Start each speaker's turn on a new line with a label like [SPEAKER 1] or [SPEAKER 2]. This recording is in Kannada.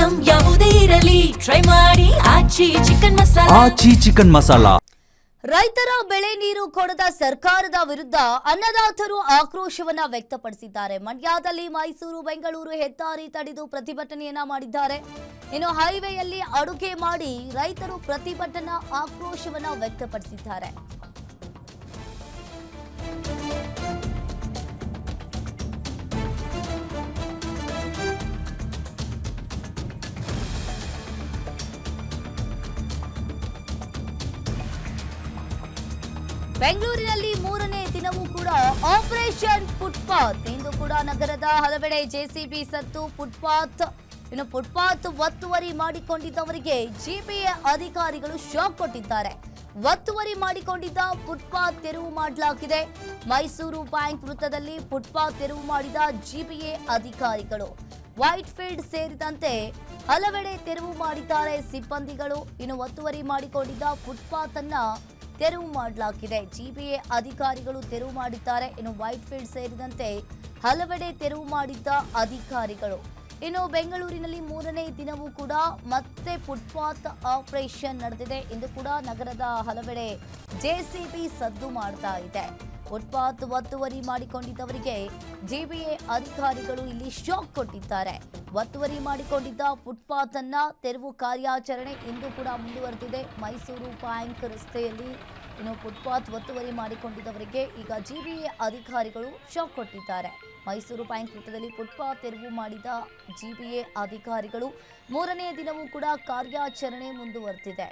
[SPEAKER 1] ಐಟಂ ಯಾವುದೇ ಇರಲಿ ಟ್ರೈ ಮಾಡಿ ಆಚಿ ಚಿಕನ್ ಮಸಾಲಾ.
[SPEAKER 2] ರೈತರ ಬೆಳೆ ನೀರು ಕೊಡದ ಸರ್ಕಾರದ ವಿರುದ್ಧ ಅನ್ನದಾತರು ಆಕ್ರೋಶವನ್ನ ವ್ಯಕ್ತಪಡಿಸಿದ್ದಾರೆ. ಮಂಡ್ಯದಲ್ಲಿ ಮೈಸೂರು ಬೆಂಗಳೂರು ಹೆದ್ದಾರಿ ತಡೆದು ಪ್ರತಿಭಟನೆಯನ್ನ ಮಾಡಿದ್ದಾರೆ. ಇನ್ನು ಹೈವೇಯಲ್ಲಿ ಅಡುಗೆ ಮಾಡಿ ರೈತರು ಪ್ರತಿಭಟನಾ ಆಕ್ರೋಶವನ್ನ ವ್ಯಕ್ತಪಡಿಸಿದ್ದಾರೆ. ಬೆಂಗಳೂರಿನಲ್ಲಿ ಮೂರನೇ ದಿನವೂ ಕೂಡ ಆಪರೇಷನ್ ಫುಟ್ಪಾತ್. ಇಂದು ಕೂಡ ನಗರದ ಹಲವೆಡೆ ಜೆಸಿಬಿ ಸತ್ತು ಫುಟ್ಪಾತ್ ಒತ್ತುವರಿ ಮಾಡಿಕೊಂಡಿದ್ದವರಿಗೆ ಜಿಪಿಎ ಅಧಿಕಾರಿಗಳು ಶಾಕ್ ಕೊಟ್ಟಿದ್ದಾರೆ. ಒತ್ತುವರಿ ಮಾಡಿಕೊಂಡಿದ್ದ ಫುಟ್ಪಾತ್ ತೆರವು ಮಾಡಲಾಗಿದೆ. ಮೈಸೂರು ಬ್ಯಾಂಕ್ ವೃತ್ತದಲ್ಲಿ ಫುಟ್ಪಾತ್ ತೆರವು ಮಾಡಿದ ಜಿಪಿಎ ಅಧಿಕಾರಿಗಳು. ವೈಟ್ ಫೀಲ್ಡ್ ಸೇರಿದಂತೆ ಹಲವೆಡೆ ತೆರವು ಮಾಡಿದ್ದಾರೆ ಸಿಬ್ಬಂದಿಗಳು. ಇನ್ನು ಒತ್ತುವರಿ ಮಾಡಿಕೊಂಡಿದ್ದ ಫುಟ್ಪಾತ್ ಅನ್ನ ತೆರವು ಮಾಡಲಾಗಿದೆ. ಜಿಪಿಎ ಅಧಿಕಾರಿಗಳು ತೆರವು ಮಾಡಿದ್ದಾರೆ. ಇನ್ನು ವೈಟ್ ಫೀಲ್ಡ್ ಸೇರಿದಂತೆ ಹಲವೆಡೆ ತೆರವು ಮಾಡಿದ್ದ ಅಧಿಕಾರಿಗಳು. ಇನ್ನು ಬೆಂಗಳೂರಿನಲ್ಲಿ ಮೂರನೇ ದಿನವೂ ಕೂಡ ಮತ್ತೆ ಫುಟ್ಪಾತ್ ಆಪರೇಷನ್ ನಡೆದಿದೆ. ಇಂದು ಕೂಡ ನಗರದ ಹಲವೆಡೆ ಜೆಸಿಬಿ ಸದ್ದು ಮಾಡ್ತಾ ಇದೆ. ಫುಟ್ಪಾತ್ ಒತ್ತುವರಿ ಮಾಡಿಕೊಂಡಿದ್ದವರಿಗೆ ಜಿಪಿಎ ಅಧಿಕಾರಿಗಳು ಇಲ್ಲಿ ಶಾಕ್ ಕೊಟ್ಟಿದ್ದಾರೆ. ಒತ್ತುವರಿ ಮಾಡಿಕೊಂಡಿದ್ದ ಫುಟ್ಪಾತ್ ಅನ್ನ ತೆರವು ಕಾರ್ಯಾಚರಣೆ ಇಂದು ಕೂಡ ಮುಂದುವರೆದಿದೆ. ಮೈಸೂರು ಬ್ಯಾಂಕ್ ರಸ್ತೆಯಲ್ಲಿ ಇನ್ನು ಫುಟ್ಪಾತ್ ಒತ್ತುವರಿ ಮಾಡಿಕೊಂಡಿದ್ದವರಿಗೆ ಈಗ ಜಿಪಿಎ ಅಧಿಕಾರಿಗಳು ಶಾಕ್ ಕೊಟ್ಟಿದ್ದಾರೆ. ಮೈಸೂರು ಬ್ಯಾಂಕ್ ವೃತ್ತದಲ್ಲಿ ಫುಟ್ಪಾತ್ ತೆರವು ಮಾಡಿದ ಜಿಪಿಎ ಅಧಿಕಾರಿಗಳು ಮೂರನೇ ದಿನವೂ ಕೂಡ ಕಾರ್ಯಾಚರಣೆ ಮುಂದುವರೆದಿದೆ.